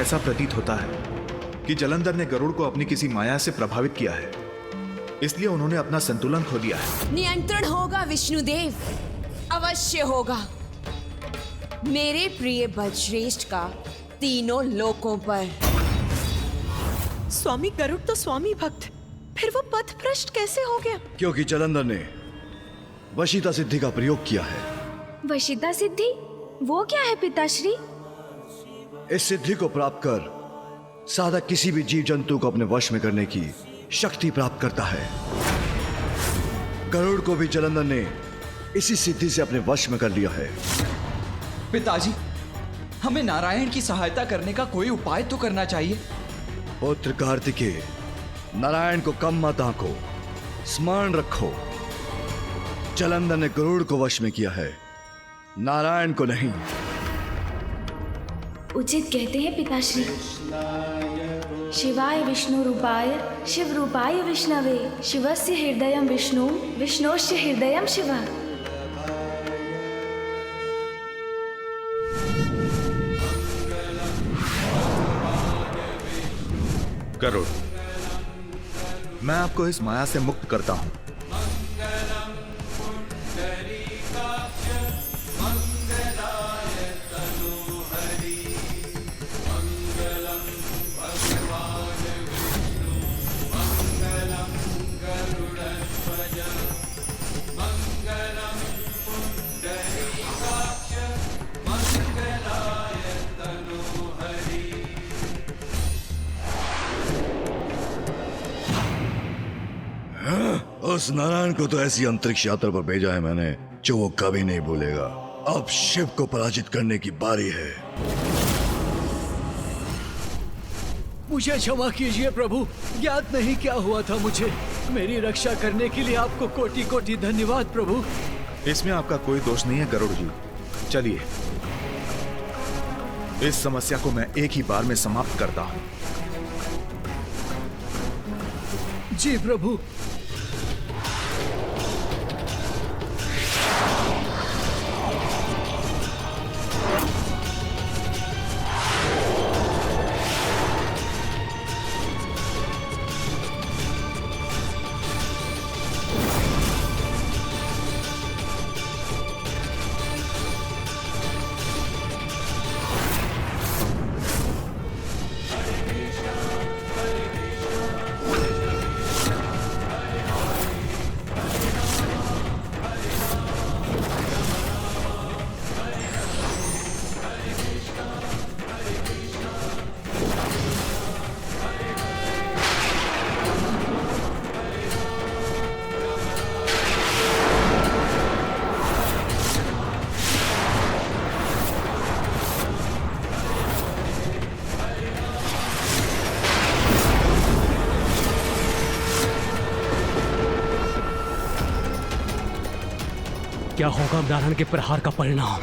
ऐसा प्रतीत होता है कि जलंधर ने गरुड़ को अपनी किसी माया से प्रभावित किया है, इसलिए उन्होंने अपना संतुलन खो दिया है। नियंत्रण होगा विष्णुदेव, अवश्य होगा। मेरे प्रिय बलश्रेष्ठ का तीनों लोकों पर। स्वामी गरुड़ तो स्वामी भक्त, फिर वो पथ भ्रष्ट कैसे हो गया? क्योंकि जलंधर ने वशीता सिद्धि का प्रयोग किया है। वशीता सिद्धि वो क्या है पिताश्री? इस सिद्धि को प्राप्त कर साधक किसी भी जीव जंतु को अपने वश में करने की शक्ति प्राप्त करता है। गरुड़ को भी जलंधर ने इसी सिद्धि से अपने वश में कर लिया है। पिताजी, हमें नारायण की सहायता करने का कोई उपाय तो करना चाहिए। पुत्र कार्तिकेय, नारायण को कम मत आंको, स्मरण रखो, जलंधर ने गरुड़ को वश में किया है, नारायण को नहीं। उचित कहते हैं पिताश्री। शिवाय विष्णु रूपाय शिव रूपाय विष्णवे शिवस्य हृदयं विष्णु विष्णोस्य हृदयं शिव। गरुड़, मैं आपको इस माया से मुक्त करता हूं। उस नारायण को तो ऐसी अंतरिक्ष यात्रा पर भेजा है मैंने जो वो कभी नहीं भूलेगा। अब शिव को पराजित करने की बारी है। मुझे क्षमा कीजिए प्रभु, ज्ञात नहीं क्या हुआ था मुझे। मेरी रक्षा करने के लिए आपको कोटि कोटि धन्यवाद प्रभु। इसमें आपका कोई दोष नहीं है गरुड़ जी। चलिए, इस समस्या को मैं एक ही बार में समाप्त करता हूं। जी प्रभु। क्या होगा नारायण के प्रहार का परिणाम?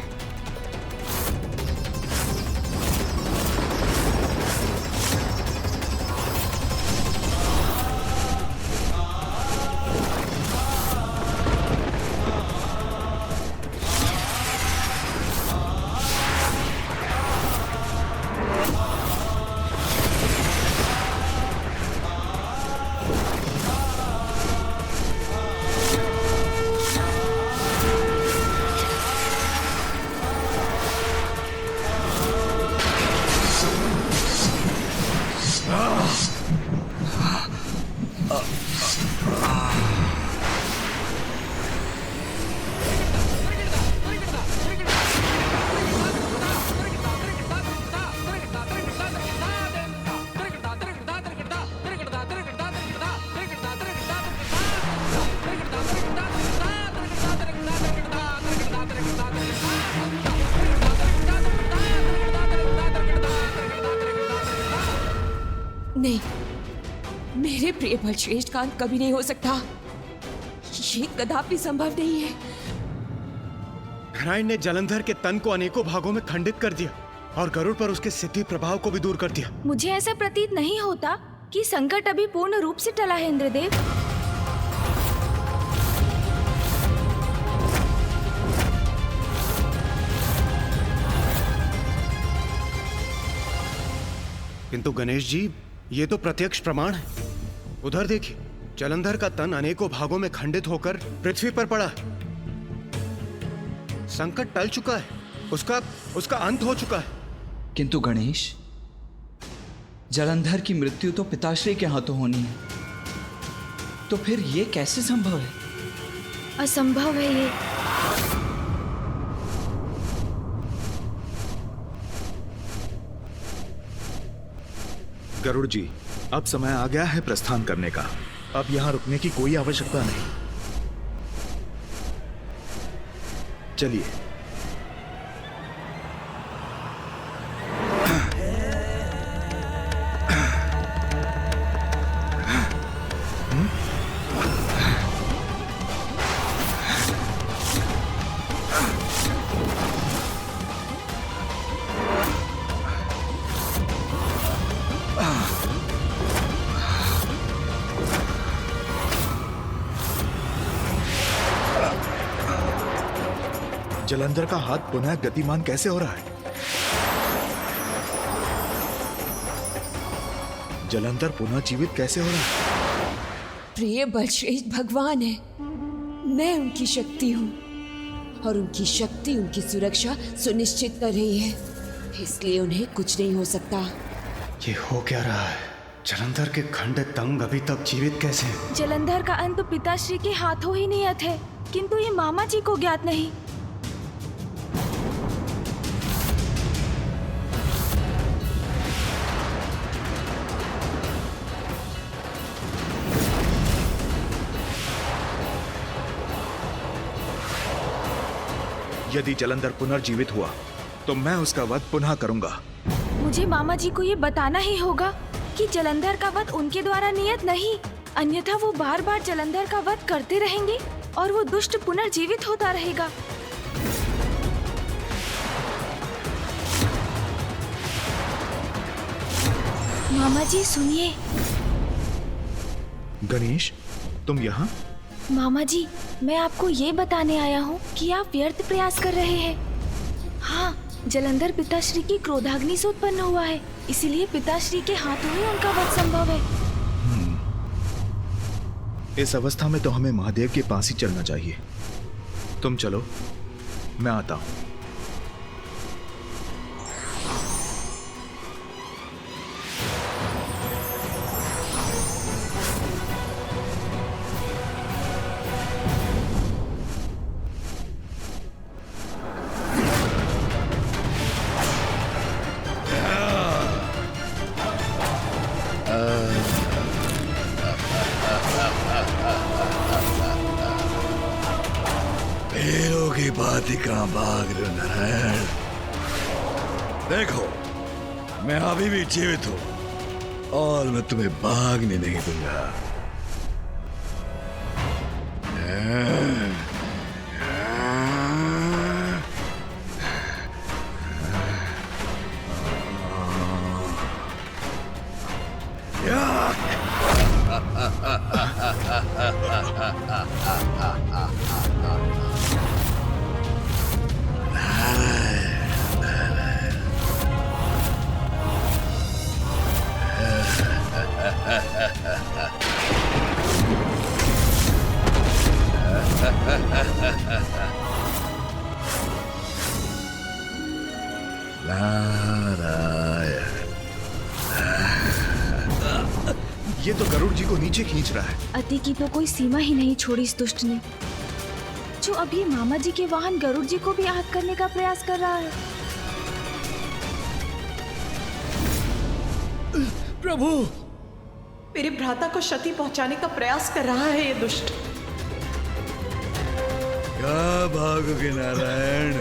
नहीं, मेरे प्रिय बलश्रेष्ठ का अंत कभी नहीं हो सकता। ये कदापि संभव नहीं है। नारायण ने जलंधर के तन को अनेकों भागों में खंडित कर दिया और गरुड़ पर उसके सिद्धि प्रभाव को भी दूर कर दिया। मुझे ऐसा प्रतीत नहीं होता कि संकट अभी पूर्ण रूप से टला है इंद्रदेव। किंतु गणेश जी, ये तो प्रत्यक्ष प्रमाण है। उधर देखिए, जलंधर का तन अनेकों भागों में खंडित होकर पृथ्वी पर पड़ा है। संकट टल चुका है, उसका अंत हो चुका है। किंतु गणेश, जलंधर की मृत्यु तो पिताश्री के हाथों होनी है, तो फिर ये कैसे संभव है? असंभव है ये। गरुड़ जी, अब समय आ गया है प्रस्थान करने का। अब यहाँ रुकने की कोई आवश्यकता नहीं। चलिए। जलंधर का हाथ पुनः गतिमान कैसे हो रहा है? जलंधर पुनः जीवित कैसे हो रहा है? प्रिय बलश्रेष्ठ भगवान है, मैं उनकी शक्ति हूँ और उनकी शक्ति उनकी सुरक्षा सुनिश्चित कर रही है, इसलिए उन्हें कुछ नहीं हो सकता। ये हो क्या रहा है? जलंधर के खंडित अंग अभी तक जीवित कैसे हैं? जलंधर का अंत पिताश्री के हाथों ही नियत है, किंतु ये मामा जी को ज्ञात नहीं। यदि जलंधर पुनर्जीवित हुआ तो मैं उसका वध पुनः करूंगा। मुझे मामा जी को ये बताना ही होगा कि जलंधर का वध उनके द्वारा नियत नहीं, अन्यथा वो बार बार जलंधर का वध करते रहेंगे और वो दुष्ट पुनर्जीवित होता रहेगा। मामा जी सुनिए। गणेश, तुम यहाँ? मामा जी, मैं आपको ये बताने आया हूँ कि आप व्यर्थ प्रयास कर रहे हैं। हाँ, जलंधर पिताश्री की क्रोधाग्नि से उत्पन्न हुआ है, इसीलिए पिताश्री के हाथों ही उनका वध संभव है। इस अवस्था में तो हमें महादेव के पास ही चलना चाहिए। तुम चलो, मैं आता हूँ। हीरो की बात ही कहाँ भाग रहे हो नारायण? देखो, मैं अभी भी जीवित हूँ और मैं तुम्हें भागने नहीं दूंगा। ये तो गरुड़ जी को नीचे खींच रहा है। अति की तो कोई सीमा ही नहीं छोड़ी इस दुष्ट ने, जो अभी मामा जी के वाहन गरुड़ जी को भी आहत करने का प्रयास कर रहा है। प्रभु, मेरे भ्राता को क्षति पहुंचाने का प्रयास कर रहा है ये दुष्ट। क्या भागोगे नारायण?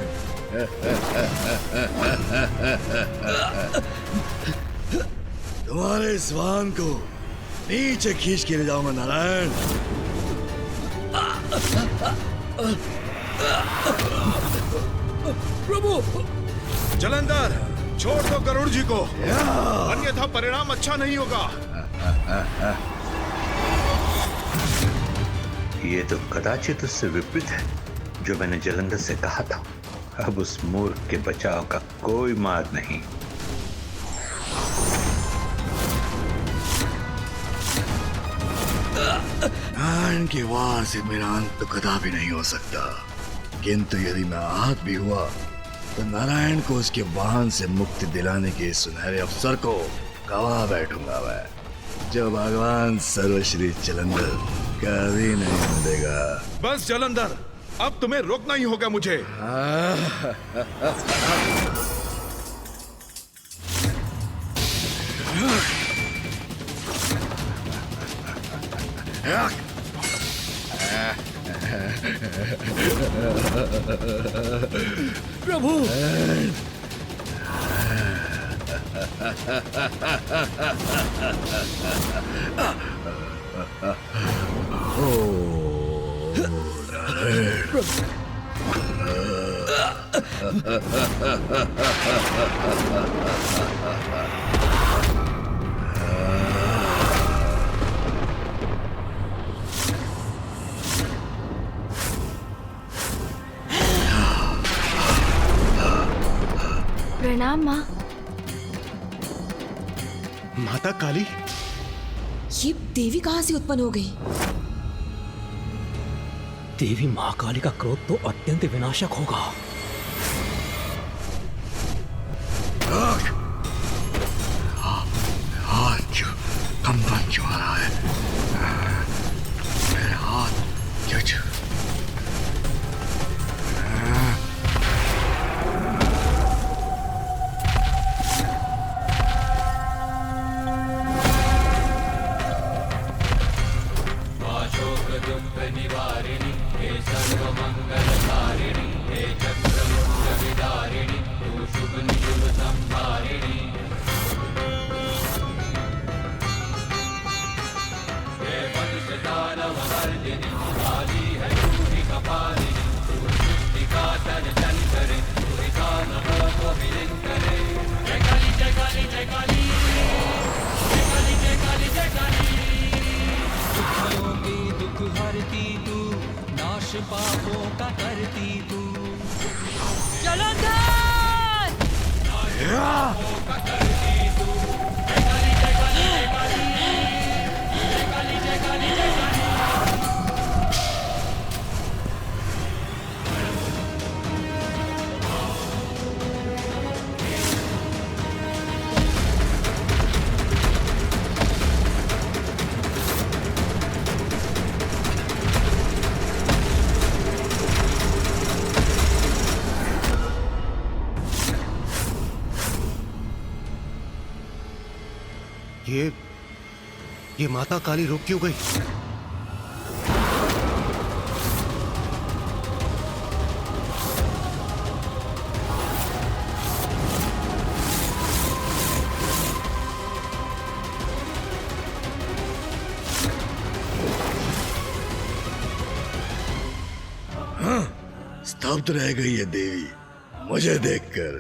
तुम्हारे इस वाहन को नीचे खींच के ले जाऊंगा नारायण। प्रभु, जलंधर छोड़ दो गरुड़ जी को, अन्यथा परिणाम अच्छा नहीं होगा। ये तो कदाचित उससे विपरीत है जो मैंने जलंधर से कहा था। अब उस मूर्ख के बचाव का कोई मार्ग नहीं। नारायण के वार से मेरा अंत तो कदापि नहीं हो सकता, किंतु यदि मैं आहत भी हुआ तो नारायण को उसके वाहन से मुक्ति दिलाने के सुनहरे अवसर को गवा बैठूंगा मैं, जो भगवान सर्वश्री जलंधर कभी नहीं मिलेगा। बस जलंधर, अब तुम्हें रोकना ही होगा मुझे। प्रभु, प्रणाम माँ। माता काली, ये देवी कहाँ से उत्पन्न हो गई? देवी महाकाली का क्रोध तो अत्यंत विनाशक होगा। हाथ क्यों कंपन क्यों आ रहा है? मेरे हाथ क्यों? ये माता काली रुक क्यों गई? स्तब्ध रह गई है देवी मुझे देखकर।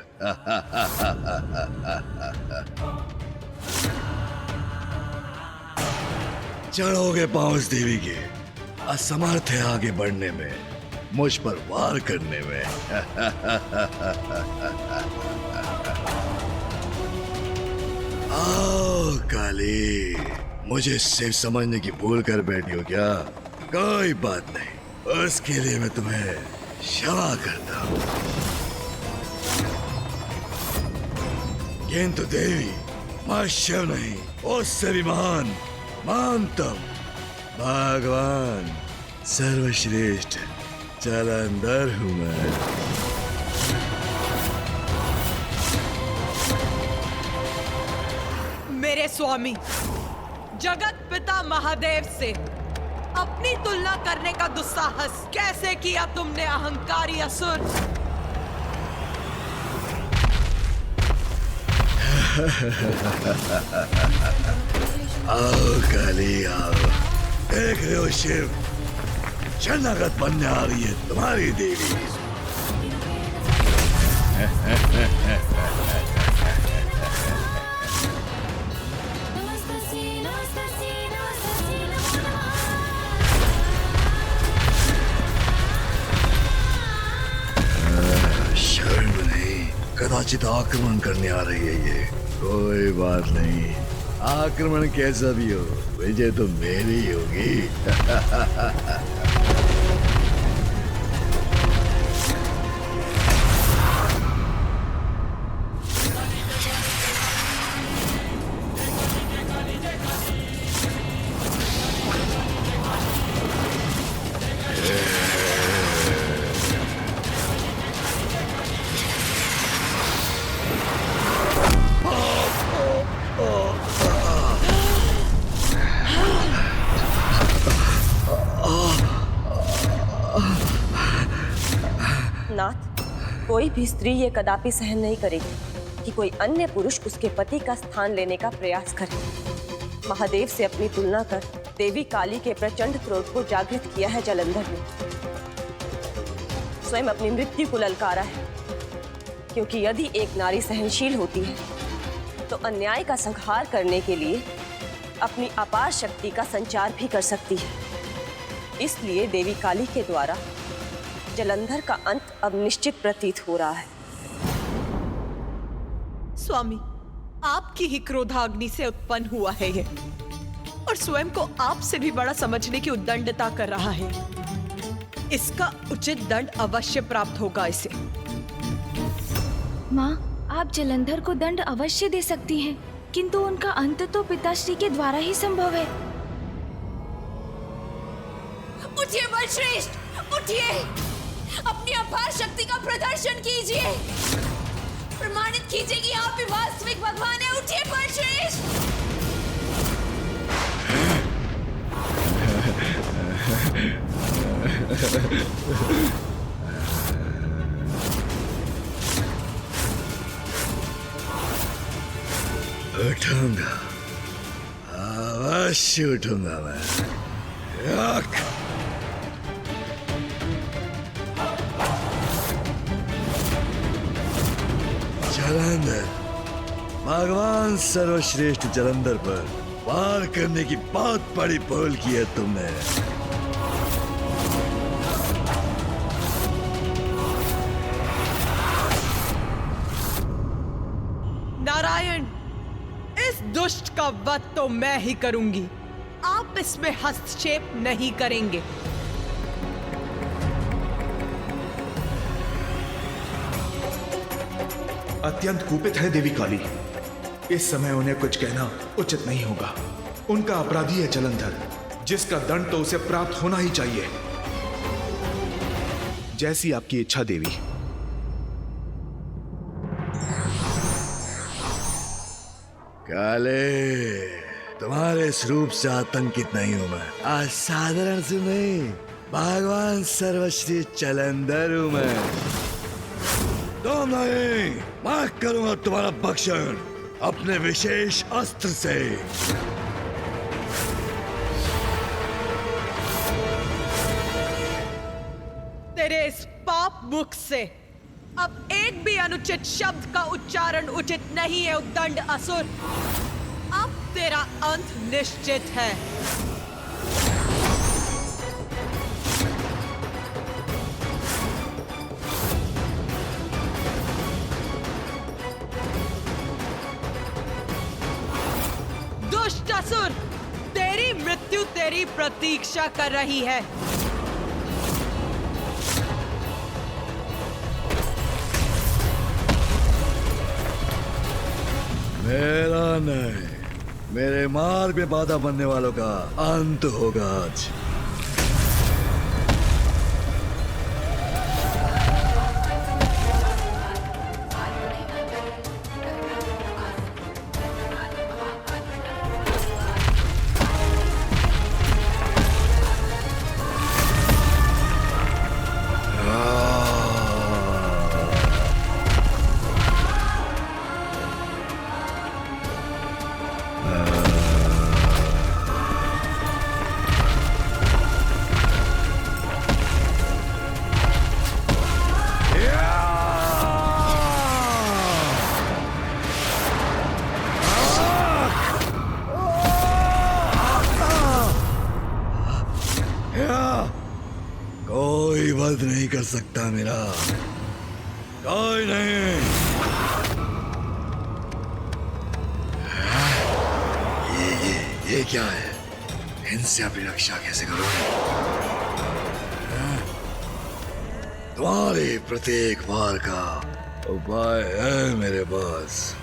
चढ़ोगे पांव इस देवी के, असमर्थ है आगे बढ़ने में, मुझ पर वार करने में। आओ काली, मुझे सिर्फ समझने की भूल कर बैठी हो क्या? कोई बात नहीं, उसके लिए मैं तुम्हें क्षमा करता हूं। किंतु देवी, मैं शिव नहीं, उससे भी महान महानतम भगवान सर्वश्रेष्ठ जलंधर हूं मैं। मेरे स्वामी, जगत पिता महादेव से अपनी तुलना करने का दुस्साहस कैसे किया तुमने, अहंकारी असुर? आओ काली आओ, देख रहे हो शिव, शरणागत बनने आ रही है तुम्हारी देवी। शरण नहीं, कदाचित आक्रमण करने आ रही है ये। कोई बात नहीं, आक्रमण कैसा भी हो, विजय तो मेरी ही होगी। नाथ, कोई भी स्त्री ये कदापि सहन नहीं करेगी कि कोई अन्य पुरुष उसके पति का स्थान लेने का प्रयास करे। महादेव से अपनी तुलना कर देवी काली के प्रचंड क्रोध को जागृत किया है जालंधर ने। स्वयं अपनी मृत्यु को ललकारा है, क्योंकि यदि एक नारी सहनशील होती है तो अन्याय का संहार करने के लिए अपनी अपार शक्ति का संचार भी कर सकती है। इसलिए देवी काली के द्वारा जालंधर का अंत अब निश्चित प्रतीत हो रहा है। स्वामी, आपकी ही क्रोधाग्नि से उत्पन्न हुआ है ये, और स्वयं को आपसे भी बड़ा समझने की उद्दंडता कर रहा है। इसका उचित दंड अवश्य प्राप्त होगा इसे। माँ, आप जालंधर को दंड अवश्य दे सकती हैं, किंतु उनका अंत तो पिताश्री के द्वारा ही संभव है। उठिए बलश्रेष्ठ, उठिए, अपनी अपार शक्ति का प्रदर्शन कीजिए, प्रमाणित कीजिए कि आप भी वास्तविक भगवान हैं। उठिए बलश्रेष्ठ। उठूंगा, अवश्य उठूंगा मैं। जालंधर, भगवान सर्वश्रेष्ठ जालंधर पर वार करने की बहुत बड़ी पहल की है तुमने। नारायण, इस दुष्ट का वध तो मैं ही करूंगी, आप इसमें हस्तक्षेप नहीं करेंगे। अत्यंत कुपित है देवी काली। इस समय उन्हें कुछ कहना उचित नहीं होगा। उनका अपराधी है जालंधर, जिसका दंड तो उसे प्राप्त होना ही चाहिए। जैसी आपकी इच्छा देवी। काले, तुम्हारे इस रूप से आतंकित नहीं हूं मैं। आज साधारण से नहीं, भगवान सर्वश्रेष्ठ जालंधर हूं मैं। तो नहीं, मैं करूंगा तुम्हारा भक्षण अपने विशेष अस्त्र से। तेरे इस पाप मुख से अब एक भी अनुचित शब्द का उच्चारण उचित नहीं है उद्दंड असुर। अब तेरा अंत निश्चित है। दुष्ट असुर, तेरी मृत्यु तेरी प्रतीक्षा कर रही है। मेरा नहीं, मेरे मार्ग में बाधा बनने वालों का अंत होगा आज। कोई वध नहीं कर सकता मेरा, कोई नहीं। ये क्या है? इनसे अपनी रक्षा कैसे करोगे? तुम्हारे प्रत्येक वार का उपाय है मेरे पास।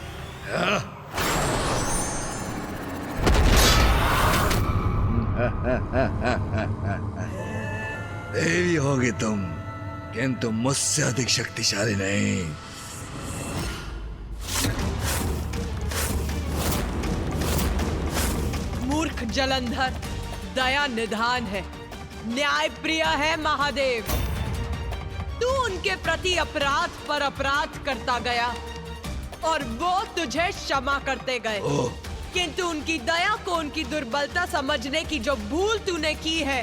देवी होगी तुम, किंतु मुझसे अधिक शक्तिशाली नहीं। मूर्ख जलंधर दया निधान है, न्याय प्रिय है महादेव। तू उनके प्रति अपराध पर अपराध करता गया और वो तुझे क्षमा करते गए, किंतु उनकी दया को उनकी दुर्बलता समझने की जो भूल तूने की है,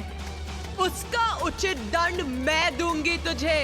उसका उचित दंड मैं दूंगी तुझे।